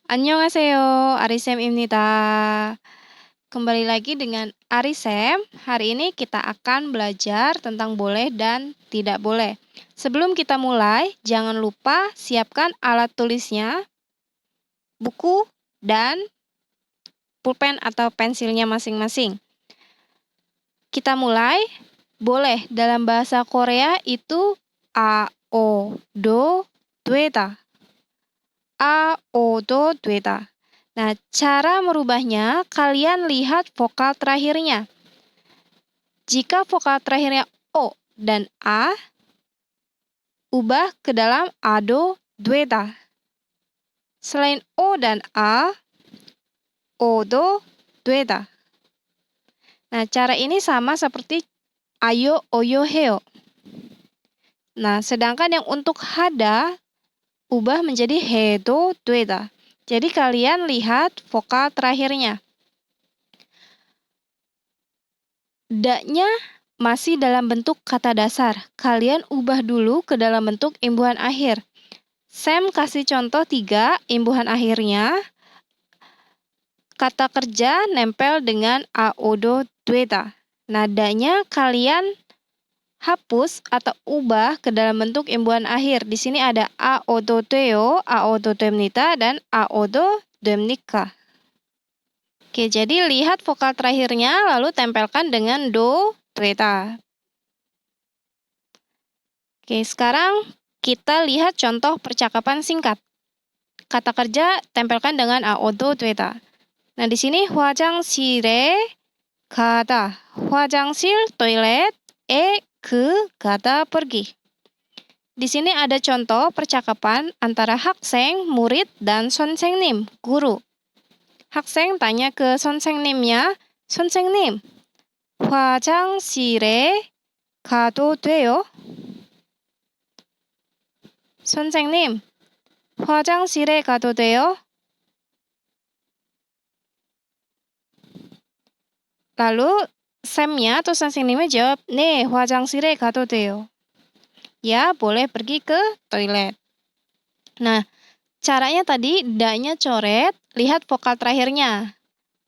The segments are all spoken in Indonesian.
안녕하세요. Arisem-입니다. Kembali lagi dengan Arisem. Hari ini kita akan belajar tentang boleh dan tidak boleh. Sebelum kita mulai, jangan lupa siapkan alat tulisnya, buku, dan pulpen atau pensilnya masing-masing. Kita mulai. Boleh dalam bahasa Korea itu ao, do, tueta. ao, do, tueta. Nah, cara merubahnya, kalian lihat vokal terakhirnya. Jika vokal terakhirnya O dan A, ubah ke dalam ado, dueta. Selain O dan A, odo, dueta. Nah, cara ini sama seperti ayo, oyo, heo. Nah, sedangkan yang untuk hada, ubah menjadi hedo, dueta. Jadi kalian lihat vokal terakhirnya. Da-nya masih dalam bentuk kata dasar. Kalian ubah dulu ke dalam bentuk imbuhan akhir. Sam kasih contoh 3 imbuhan akhirnya. Kata kerja nempel dengan aodo dueta. Nadanya kalian hapus atau ubah ke dalam bentuk imbuhan akhir. Di sini ada aodo deo, aodo demnita, dan aodo demnika. Oke, jadi lihat vokal terakhirnya, lalu tempelkan dengan do, dueta. Oke, sekarang kita lihat contoh percakapan singkat. Kata kerja tempelkan dengan aodo dueta. Nah, di sini 화장실에 가다. 화장실 toilet 가다 pergi. Di sini ada contoh percakapan antara 학생, murid, dan 선생님, guru. 학생 tanya ke 선생님nya, 선생님, 화장실에 가도 돼요? 선생님, 화장실에 가도 돼요? Lalu Samnya atau 선생님nya jawab, 네, 화장실에 가도 돼요. Ya, boleh pergi ke toilet. Nah, caranya tadi da-nya coret, lihat vokal terakhirnya.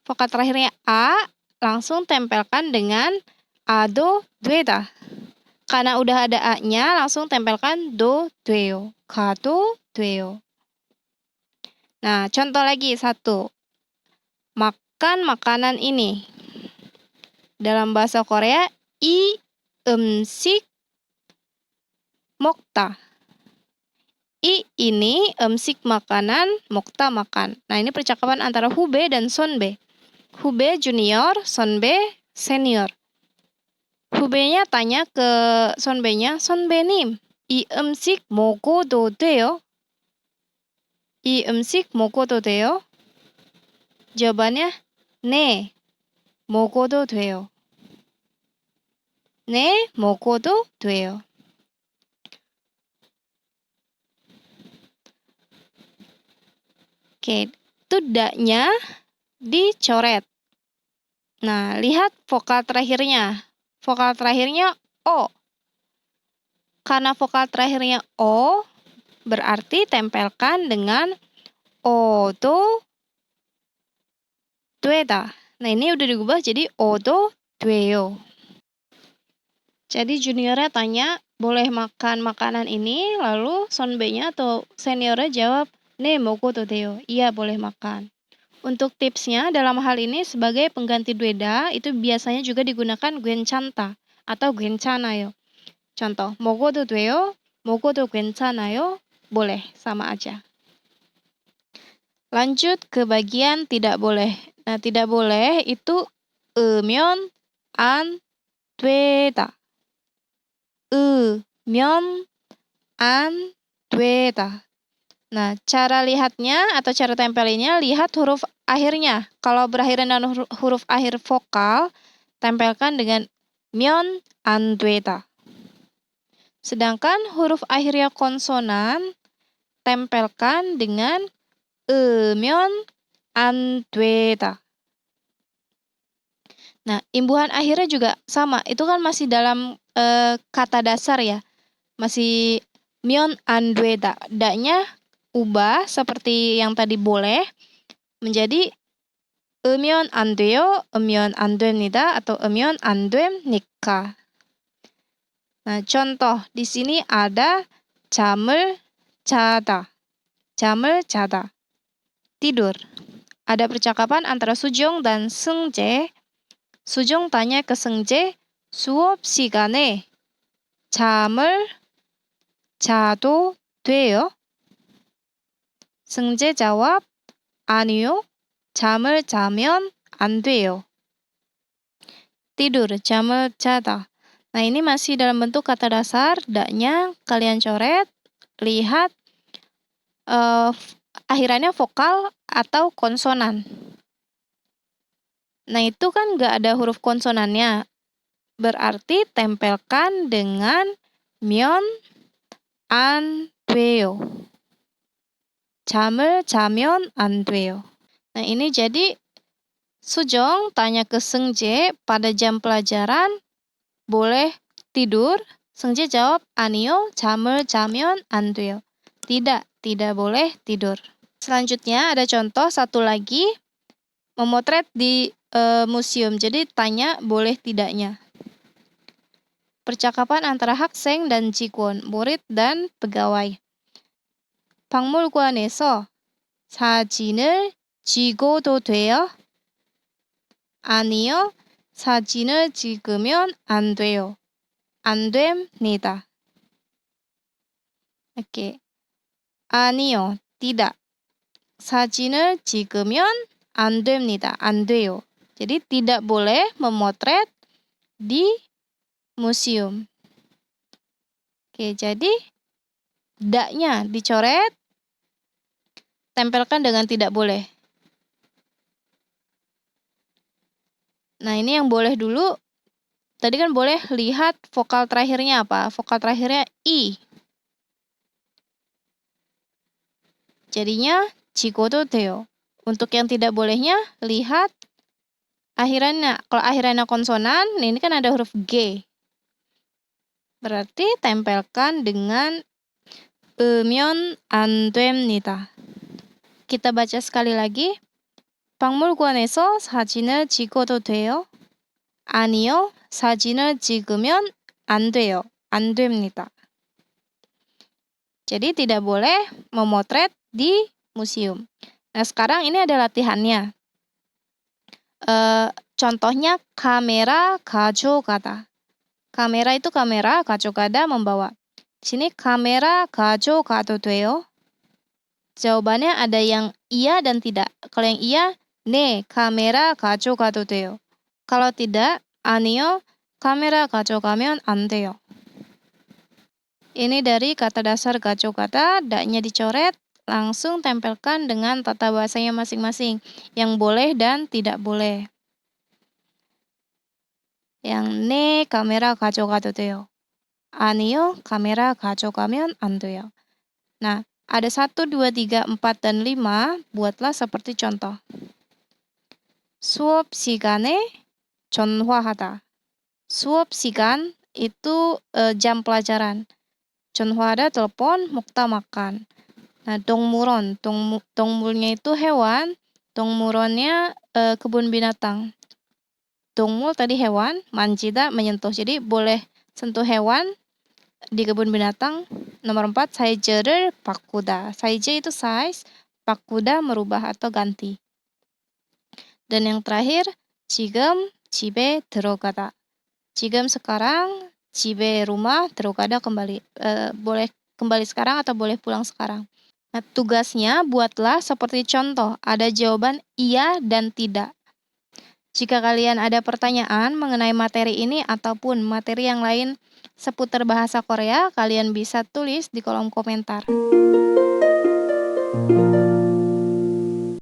Vokal terakhirnya A, langsung tempelkan dengan ado, dueta. Karena udah ada A-nya, langsung tempelkan do, dueo. Gato, dueo. Nah, contoh lagi 1. Makan makanan ini. Dalam bahasa Korea, 이 음식 먹다. I ini 음식 makanan, 먹다 makan. Nah, ini percakapan antara Hube dan Sonbe. Hube junior, Sonbe senior. Hube-nya tanya ke Sonbe-nya, 선배님, 이 음식 먹어도 돼요? 이 음식 먹어도 돼요? Jawabannya, 네, 먹어도 돼요. 네, 먹어도 돼요. Oke, itu da-nya dicoret. Nah, lihat vokal terakhirnya. Vokal terakhirnya O. Karena vokal terakhirnya O, berarti tempelkan dengan odo, dueta. Nah, ini udah diubah jadi odo, dueo. Jadi juniornya tanya, boleh makan makanan ini? Lalu sonbe-nya atau seniornya jawab, 네, 먹어도 돼요. Iya, boleh makan. Untuk tipsnya, dalam hal ini sebagai pengganti dueda, itu biasanya juga digunakan 괜찮다 atau 괜찮아요. Contoh, 먹어도 돼요, 먹어도 괜찮아요, boleh, sama aja. Lanjut ke bagian tidak boleh. Nah, tidak boleh itu 으면 안 되다. 으면 안 되다. Nah, cara lihatnya atau cara tempelinnya, lihat huruf akhirnya. Kalau berakhiran dengan huruf akhir vokal, tempelkan dengan 면 안 되다. Sedangkan huruf akhirnya konsonan, tempelkan dengan 으면 안 되다. Nah, imbuhan akhirnya juga sama. Itu kan masih dalam kata dasar ya. Masih 면 안 되다. Da-nya ubah seperti yang tadi boleh menjadi 으면 안 돼요, 으면 안 됩니다, atau 으면 안 됩니까. Nah, contoh di sini ada 잠을 자다. 잠을 자다. Tidur. Ada percakapan antara Sujong dan Seungjae. Sujong tanya ke Seungjae, 수업 시간에 잠을 자도 돼요? Seungjae jawab, 아니요. 잠을 자면 안 돼요. Tidur, 잠을 자다. Nah, ini masih dalam bentuk kata dasar, daknya kalian coret, lihat akhirannya vokal atau konsonan. Nah, itu kan nggak ada huruf konsonannya. Berarti tempelkan dengan 면 안 돼요. 잠을 자면 안 돼요. Nah, ini jadi Sujong tanya ke Seungjae pada jam pelajaran, boleh tidur? Seungjae jawab, 아니요, 잠을 자면 안 돼요. Tidak, tidak boleh tidur. Selanjutnya ada contoh satu lagi, memotret di museum. Jadi tanya boleh tidaknya. Percakapan antara 학생 dan 직원, murid dan pegawai. 박물관에서 사진을 찍어도 돼요? 아니요, 사진을 찍으면 안 돼요. 안 됩니다. Oke. 아니요, tidak. 사진을 찍으면 안 됩니다. 안 돼요. Jadi tidak boleh memotret di museum. Oke, jadi daknya dicoret, tempelkan dengan tidak boleh. Nah, ini yang boleh dulu. Tadi kan boleh lihat vokal terakhirnya apa? Vokal terakhirnya I. Jadinya 지고도 돼요. Untuk yang tidak bolehnya, lihat akhirannya. Kalau akhirannya konsonan, ini kan ada huruf G. Berarti tempelkan dengan 으면 안 됩니다. Kita baca sekali lagi. 박물관에서 사진을 찍어도 돼요? 아니요, 사진을 찍으면 안 돼요. 안 됩니다. Jadi tidak boleh memotret di museum. Nah, sekarang ini ada latihannya. Contohnya kamera 가져가다. Kamera itu kamera, 가져가다 membawa. Di sini kamera 가져가도 돼요? Jawabannya ada yang iya dan tidak. Kalau yang iya, 네, kamera 가져가도 돼요. Kalau tidak, 아니요, kamera 가져가면 안 돼요. Ini dari kata dasar 가져가다, daknya dicoret, langsung tempelkan dengan tata bahasanya masing-masing, yang boleh dan tidak boleh. Yang 네, kamera 가져가도 돼요. 아니요, kamera 가져가면 안 돼요. Nah, ada 1, 2, 3, 4, dan 5, buatlah seperti contoh. 수업 시간에 전화하다. 수업 시간 itu jam pelajaran. 전화하다 telepon, 먹다 makan. Nah, 동물원, 동물nya itu hewan, 동물원nya kebun binatang. 동물 tadi hewan, 만지다 menyentuh. Jadi boleh sentuh hewan di kebun binatang. Nomor 4, 사이즈를 바꾸다. 사이즈 itu size, 바꾸다 merubah atau ganti. Dan yang terakhir, 지금 집에 들어가다. 지금 sekarang, 집에 rumah, 들어가다 kembali. Boleh kembali sekarang atau boleh pulang sekarang. Nah, tugasnya buatlah seperti contoh, ada jawaban iya dan tidak. Jika kalian ada pertanyaan mengenai materi ini ataupun materi yang lain seputar bahasa Korea, kalian bisa tulis di kolom komentar.